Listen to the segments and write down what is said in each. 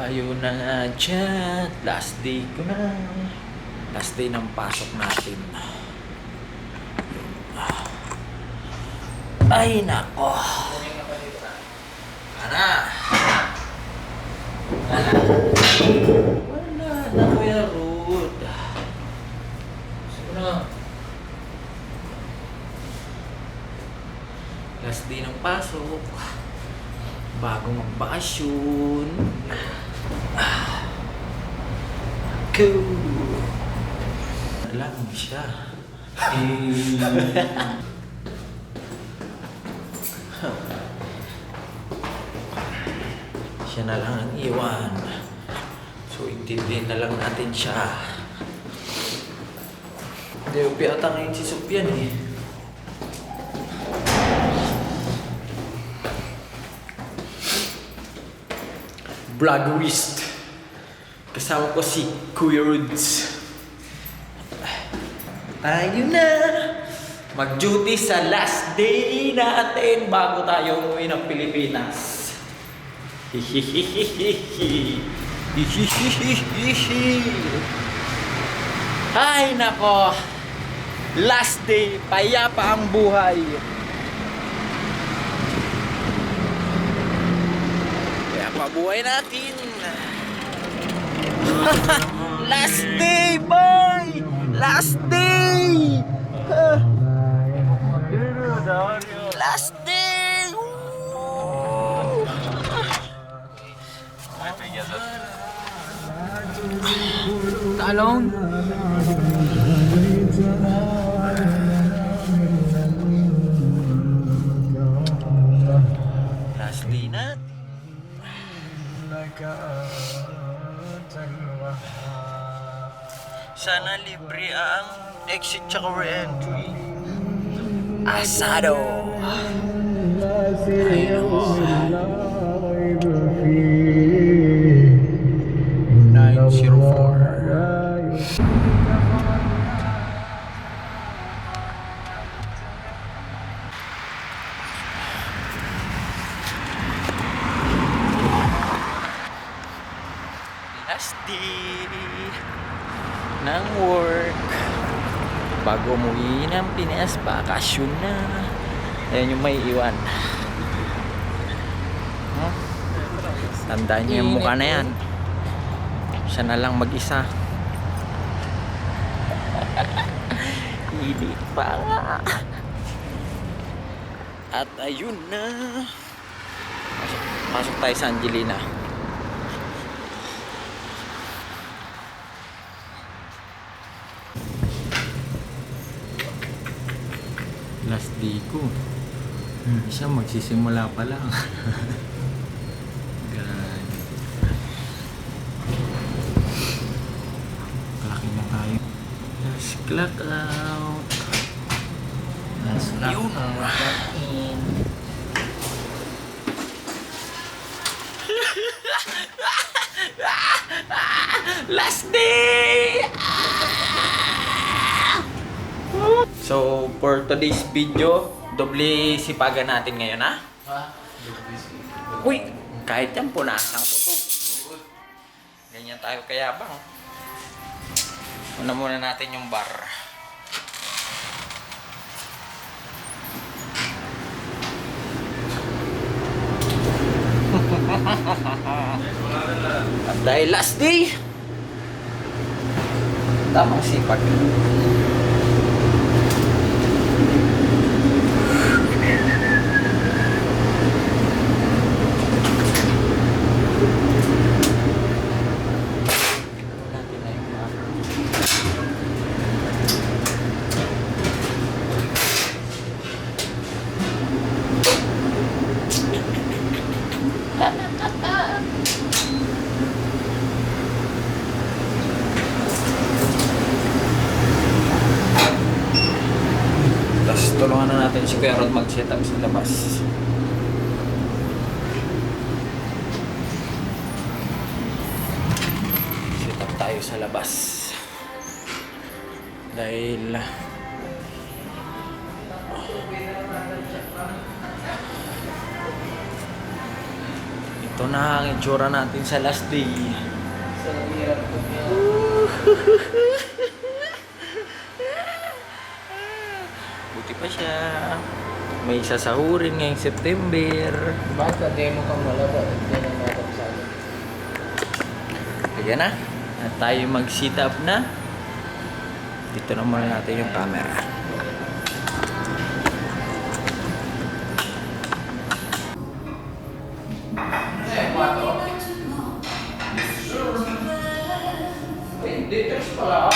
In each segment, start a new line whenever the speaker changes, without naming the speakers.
Ayun na nga dyan. Last day ko na. Last day ng pasok natin. Ay nako. Ana. Ana. Wala na Kuya Rud. Sige na. Last day ng pasok. Bago magbakasyon. Cool. Lang siya. Siya na lang ang iwan. So, intindihin na lang natin siya. Hindi, upiata ngayon si Sufyan eh. Vloggerist. Kasama ko si Kuya Ruds. Tayo na mag-duty sa last day natin bago tayo umuwi ng Pilipinas. Ay nako, last day, payapa ang buhay. Kaya pabuhay natin. Last day, boy! Last day! Last day! Woo!
Alone?
Last day na. Sana libre ang exit tsaka re-entry. Asado! Ay, nako. 904. Last day ng work bago umuwi ng Pinas, bakasyon na. Ayan yung may iwan. Tandaan niyo yung mukha na yan. Siya na lang mag-isa. Hindi pa nga. At ayun na. Pasok tayo sa Angelina. Last day ko. Siya magsisimula pa lang. Klaki na tayo. Let's clock out. Let's clock in. Last day! So, for today's video, doble sipagan natin ngayon, ha? Uy! Kahit yan, punasan ko to. Ganyan tayo kayabang. Una muna natin yung bar. At dahil last day, tamang sipag. Tapos tulungan na natin si Kuya Rod mag-set up sa labas. Set up tayo sa labas. Dahil ito Ito na ang itsura natin sa last day.
Sa hirap ko niya.
Buti pa siya. May sasahurin ngayong September.
Bakit ka demo ka malaba? Hindi na matapsalo.
Ayan na. At tayo mag-sit up na. Dito na muna natin yung camera.
Dito pala.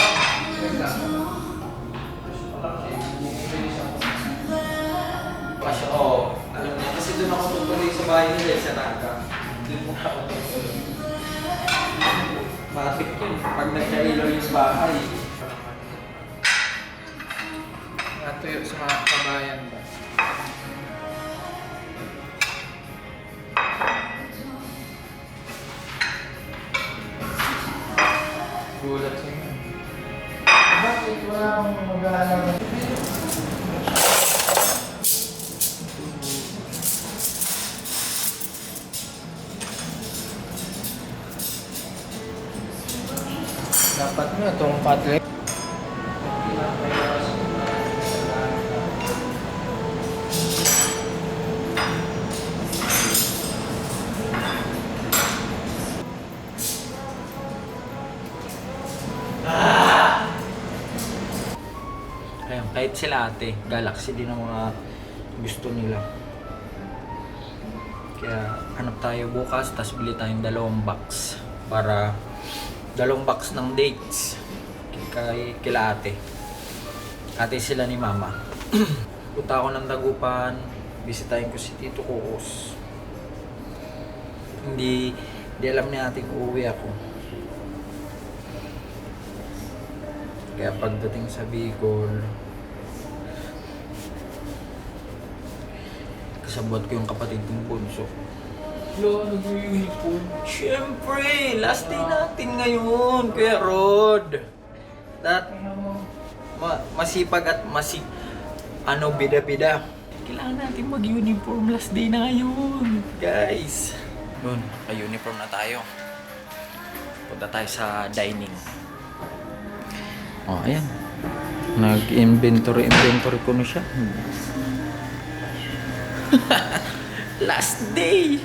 Kasi alam niya, kasi doon ako tutuloy sa bahay nila sa Naga. Doon mo ako tutuloy. Matik yun, pag nagkailaw yung bahay.
Natuyo sa mga kabayan ba? Gulat sa inyo. Bakit wala akong mag-aalala? Dapat mo itong padre.
Ayun, kahit sila ate, Galaxy din ang mga gusto nila. Kaya hanap tayo bukas, tapos bili tayong 2 box. Para 2 box ng dates kila ate. Ate sila ni mama. Punta ako ng Dagupan, bisitahin ko si Tito Kokos. Hindi alam ni ate kung uuwi ako. Kaya pagdating sa Bicol, kasabot ko yung kapatid kong bunso.
Wala, nag-uniform.
Siyempre, last day natin ngayon, Kuya Rod. Masipag at bida-bida. Kailangan natin mag-uniform last day na ngayon, guys. Yun, pa-uniform na tayo. Punta tayo sa dining. Oh, ayan. Nag-inventory ko na siya. Last day!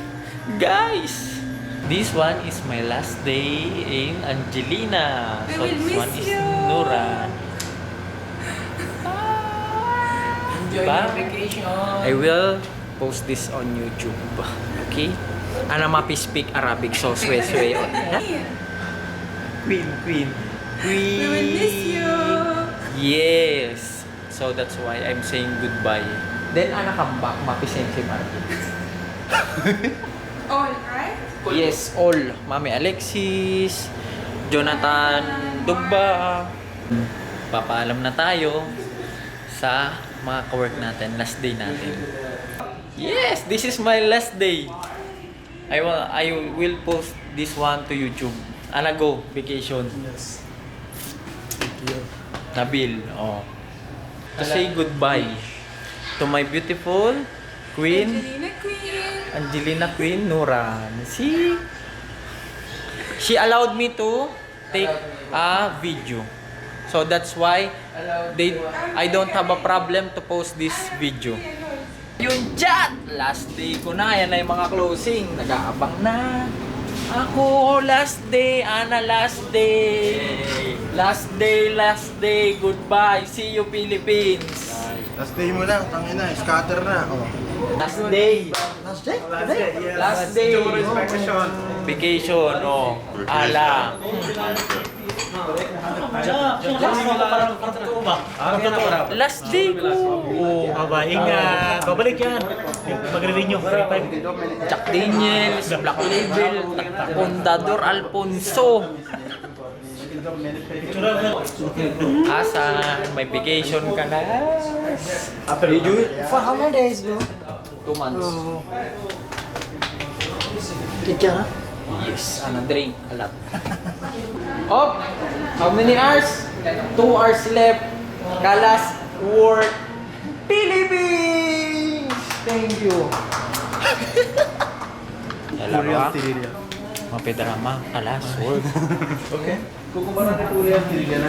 Guys! This one is my last day in Angelina. So this one is Nura.
Enjoy
Diba?
your vacation.
I will post this on YouTube. Okay? Ana mapi speak Arabic so sway. Queen.
We will miss you.
Yes. So that's why I'm saying goodbye. Then ana come back mapi same Arabic.
All right?
Yes, all. Mami Alexis, Jonathan Dugba. Papaalam na tayo sa mga ka-work natin. Last day natin. Yes, this is my last day. I will post this one to YouTube. Ana go, vacation.
Yes.
Nabil, oh. To say goodbye to my beautiful Queen. Angelina Queen Nuran. She allowed me to take a video. So that's why I don't have a problem to post this video. Yung chat! Last day ko na. Yan na yung mga closing. Nag-aabang na. Ako, last day. Ana, last day. Last day. Goodbye. See you, Philippines.
Last day mo na, tangina, scatter na. Oh.
Last day.
Last day?
Last day. Vacation, oh. Ala. Last day ko.
Ingat. Babalik yan. Magre-renew. 35.
Jack Daniels, Black Label, Contador Alfonso. Asan? May vacation ka na.
For how many days, bro?
2 months.
Kikya, ha?
Yes, drink a lot. Oh, how many hours? 2 hours left. Kalas work. Philippines! Thank you. Dalawa.
Tirilla.
Mapidrama. Alas.
Okay. Kukumpara ni Kuya ang Tirilla na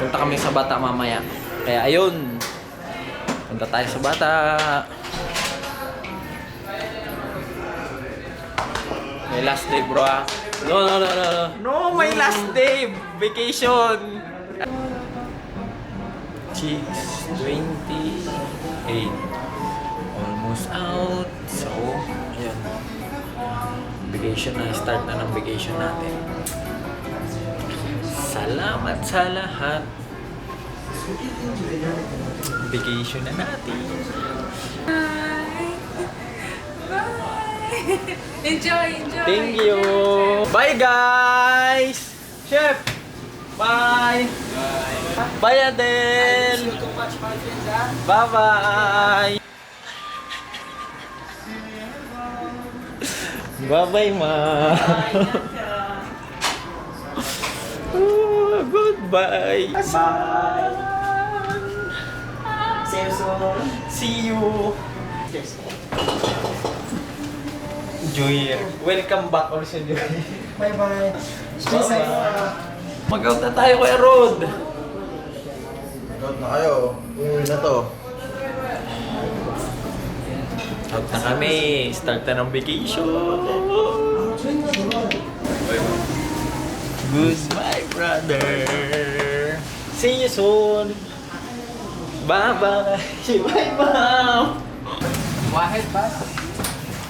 Punta kami sa Bata mamaya. Kaya ayun. Punta tayo sa Bata. May last day bro ah.
No.
No, my last day. Vacation. 6:28. Almost out. So, ayun. Vacation na. Start na ng vacation natin. Salamat sa lahat. Vacation na natin.
Enjoy.
Thank you. Bye guys. Chef. Bye. Bye Adel. Bye bye. Bye bye ma. Goodbye. Bye.
See you soon.
See you. Joy. Welcome back also Joy.
Bye-bye. Stay safe.
Mag-out na tayo Kuya Rod.
Out na kayo. Umuwi na to.
Out na kami. Start na ng vacation. Goodbye, brother. See you soon. Bye-bye. Bye, ma'am.
Wahid ba?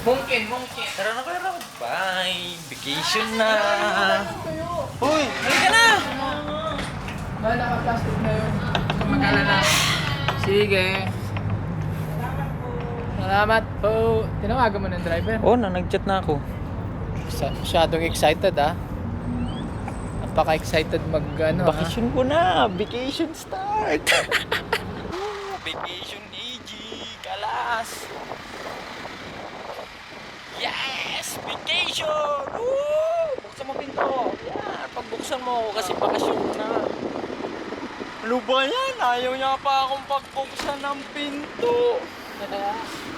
Mungkin.
Tara na Kuya Rod. Bye. Vacation na. Uy, halika na.
Naka-plastic na yun. Mag-alala. Sige. Salamat po. Tinawagan mo ng driver.
Oh, nag-chat na ako.
Masyadong excited ah. Napaka-excited
Vacation ko na. Vacation start. Vacation AG. Kalas. Yes! Vacation! Woo! Buksan mo pinto. Yan. Pagbuksan mo kasi bakasyon na. Ano ba yan? Ayaw niya pa akong pagbuksan ng pinto.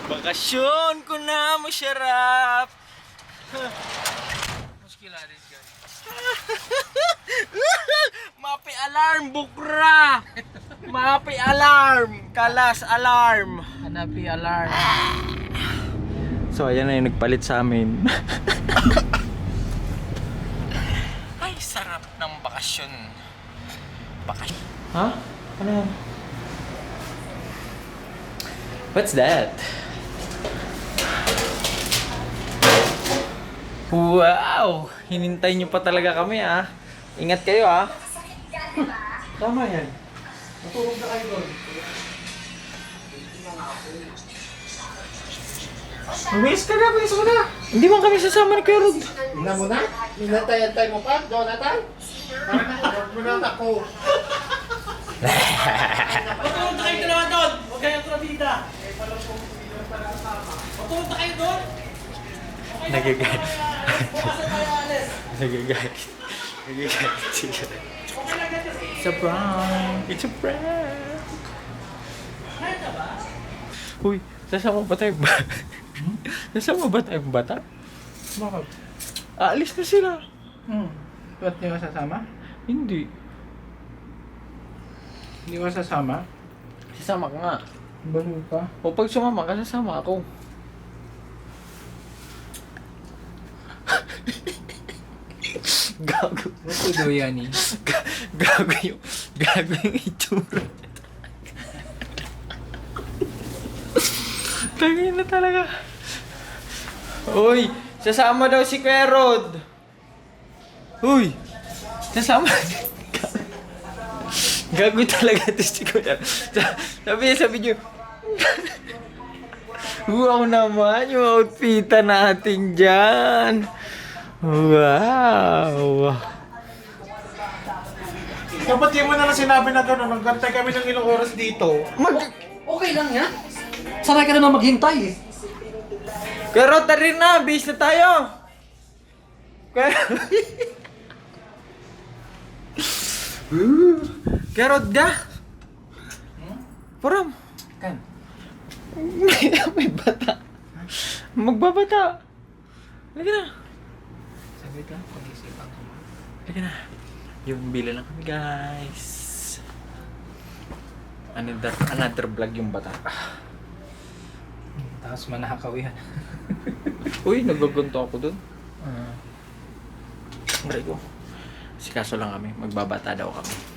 Bakasyon ko na, masyarap.
Muskila din guys.
Mapi alarm, bukra! Mapi alarm! Kalas alarm!
Hanapi alarm.
So ayan na yung nagpalit sa amin. Ay, sarap ng bakasyon. Bakasyon. Ha? Ano yan? What's that? Wow! Hinintay nyo pa talaga kami ah. Ingat kayo ah. Tama yan. Matulog na kayo doon. Uwis ka na, bilis mo na. Hindi man kami sasama ni Kuya Rod.
Tingnan mo na. Hinantay-antay mo pa, Jonathan. Huwag mo na ako.
Matulog na kayo dalawa doon! Huwag kayong trabida! Matulog na kayo doon!
Nagagalit.
Bukasan tayo alis!
Nagagalit. Nagagalit siya.
It's a prank.
It's a prank. Uy, sasama ba tayo ba? Sasama ba tayong bata?
Bakit?
Aalis na sila.
Ba't di ka sasama?
Hindi.
Hindi ka sasama?
Sasama ka nga.
Balo ka?
O pag sumama ka, sasama ako. Gago.
What to do yan eh?
Gago yung itsura. Tangin na talaga. Uy, sasama daw si Kuya Rod. Uy, sasama. Gago talaga ito si Kuya. Sabi niya sa video. Wow naman yung outfitan natin dyan. Wow.
Dapat di mo na lang sinabi na gano'n, naggantay kami ng ilang oras dito.
Okay lang yan. Sanay ka na maghintay eh.
Kuya Rod, tari na. Bis na tayo. Kuya Kuya Rod ka? Param.
Kan?
May bata. Magbabata. Halika na.
Saglit lang, pag-isipan ko.
Halika na. Yung bila lang kami, guys. Another vlog yung bata.
Tapos manakaw yan.
Uy, nagaganto ako dun. Aray ko. Si kaso lang kami. Magbabata daw kami.